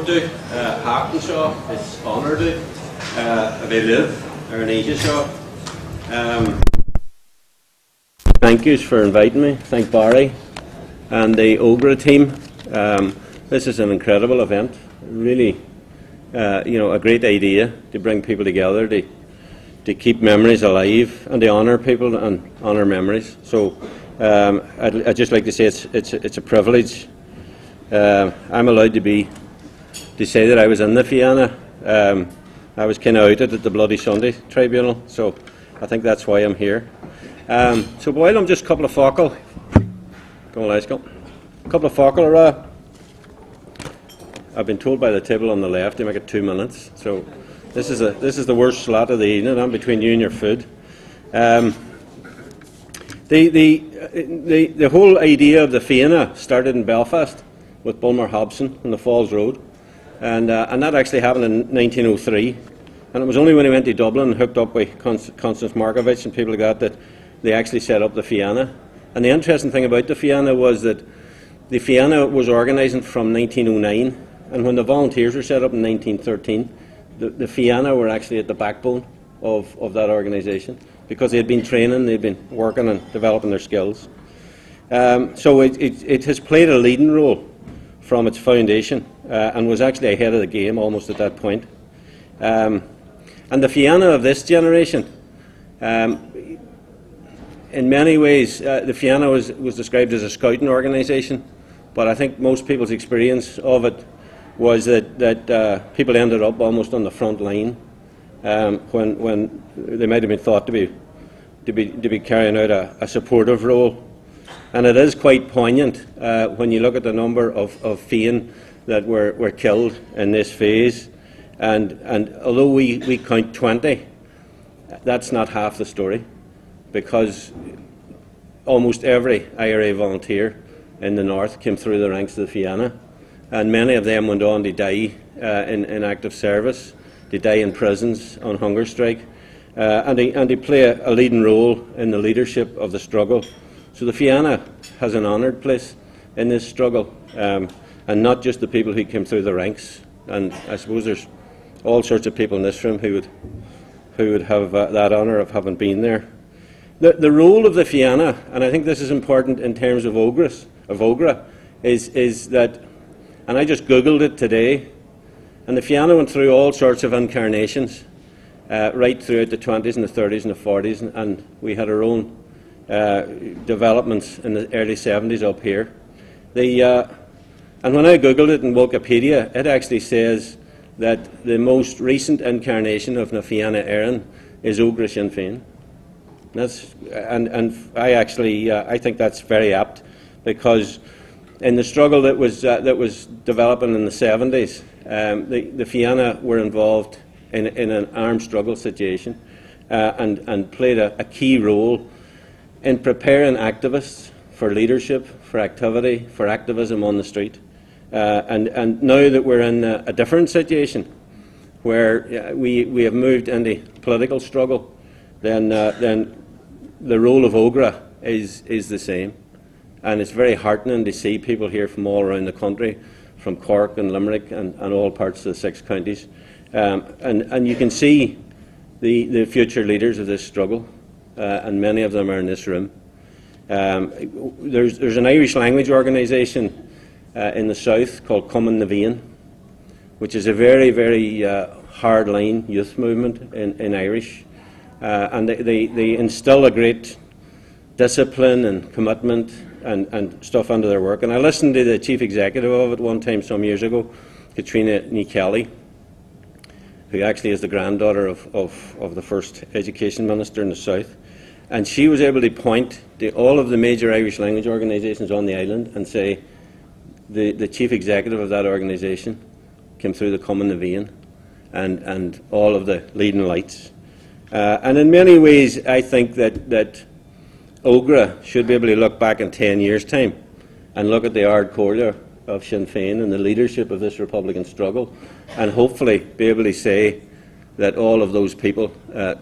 do, Hackton Shaw is honour do, they live, or an Asia Shaw. Thank yous for inviting me. Thank Barry and the OGRA team. This is an incredible event. Really, a great idea to bring people together to keep memories alive and to honour people and honour memories. So I'd just like to say it's a privilege. I'm allowed to say that I was in the Fianna. I was kind of outed at the Bloody Sunday Tribunal, so I think that's why I'm here. So while I'm just a couple of focal, I've been told by the table on the left to make it 2 minutes. So this is the worst slot of the evening. I'm between you and your food. The whole idea of the Fianna started in Belfast with Bulmer Hobson on the Falls Road, and that actually happened in 1903. And it was only when he went to Dublin and hooked up with Constance Markovich and people like that they actually set up the Fianna. And the interesting thing about the Fianna was that the Fianna was organising from 1909, and when the Volunteers were set up in 1913, the Fianna were actually at the backbone of that organisation, because they had been training, they'd been working and developing their skills. So it has played a leading role from its foundation, and was actually ahead of the game almost at that point. And the Fianna of this generation, in many ways, the Fianna was described as a scouting organisation, but I think most people's experience of it was that people ended up almost on the front line when they might have been thought to be carrying out a supportive role. And it is quite poignant when you look at the number of Fianna that were killed in this phase. And although we count 20, that's not half the story, because almost every IRA volunteer in the north came through the ranks of the Fianna, and many of them went on to die in active service, to die in prisons on hunger strike, and they play a leading role in the leadership of the struggle. So the Fianna has an honoured place in this struggle, and not just the people who came through the ranks. And I suppose there's all sorts of people in this room who would have that honour of having been there. The role of the Fianna, and I think this is important in terms of OGRA, is that, and I just googled it today, and the Fianna went through all sorts of incarnations right throughout the 20s and the 30s and the 40s, and we had our own developments in the early 70s up here. And when I googled it in Wikipedia, it actually says that the most recent incarnation of na Fianna Éireann is Ógra Sinn Féin. And I think that's very apt, because in the struggle that was developing in the 70s, the Fianna were involved in an armed struggle situation, and played a key role in preparing activists for leadership, for activity, for activism on the street. And now that we're in a different situation, where we have moved into political struggle, then the role of OGRA is the same. And it's very heartening to see people here from all around the country, from Cork and Limerick and all parts of the 6 counties. And you can see the future leaders of this struggle, and many of them are in this room. There's an Irish language organisation in the south called Cumann na Bhíonn, which is a very, very hardline youth movement in Irish. And they instill a great discipline and commitment and stuff into their work. And I listened to the chief executive of it one time some years ago, Katrina Ní Kelly, who actually is the granddaughter of the first education minister in the south. And she was able to point to all of the major Irish language organisations on the island and say the chief executive of that organisation came through the Cumann na Bhíonn and all of the leading lights. And in many ways, I think that OGRA should be able to look back in 10 years' time and look at the Ard Comhairle of Sinn Féin and the leadership of this Republican struggle, and hopefully be able to say that all of those people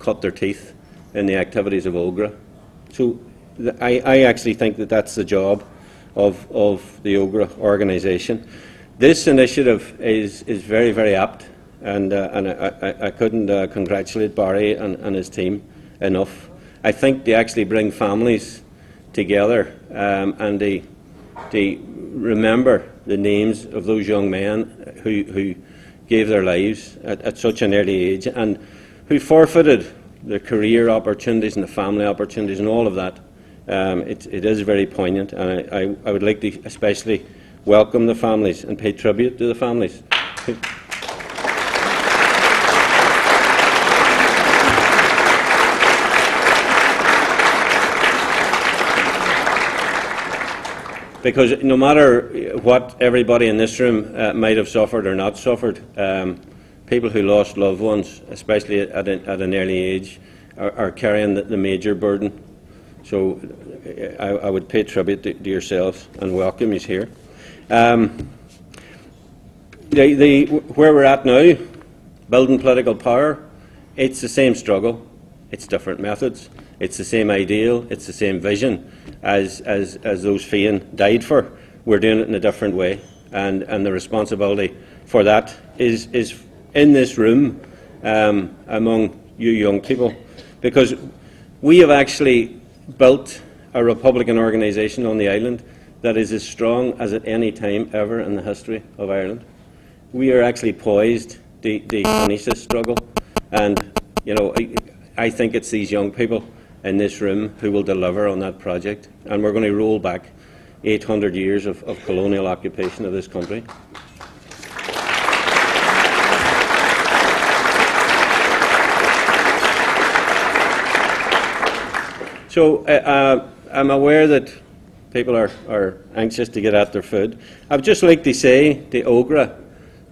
cut their teeth in the activities of OGRA. So I actually think that that's the job of the OGRA organisation. This initiative is very, very apt, and I couldn't congratulate Barry and his team enough. I think they actually bring families together, and they remember the names of those young men who gave their lives at such an early age, and who forfeited the career opportunities and the family opportunities and all of that. It is very poignant, and I would like to especially welcome the families and pay tribute to the families. Because no matter what everybody in this room might have suffered or not suffered, people who lost loved ones, especially at an early age, are carrying the major burden. So I would pay tribute to yourselves and welcome you here. Where we're at now, building political power, it's the same struggle, it's different methods, it's the same ideal, it's the same vision as those Fianna died for. We're doing it in a different way, and the responsibility for that is in this room among you young people, because we have actually built a Republican organisation on the island that is as strong as at any time ever in the history of Ireland. We are actually poised to finish this struggle, and I think it's these young people in this room who will deliver on that project, and we're going to roll back 800 years of colonial occupation of this country. So I'm aware that people are anxious to get at their food. I would just like to say to Ogra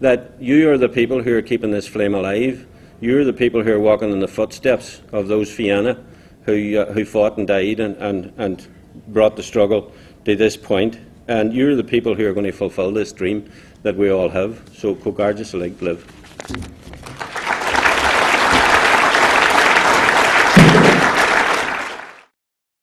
that you are the people who are keeping this flame alive. You are the people who are walking in the footsteps of those Fianna who fought and died and brought the struggle to this point. And you're the people who are going to fulfil this dream that we all have. So, Cogardas Live.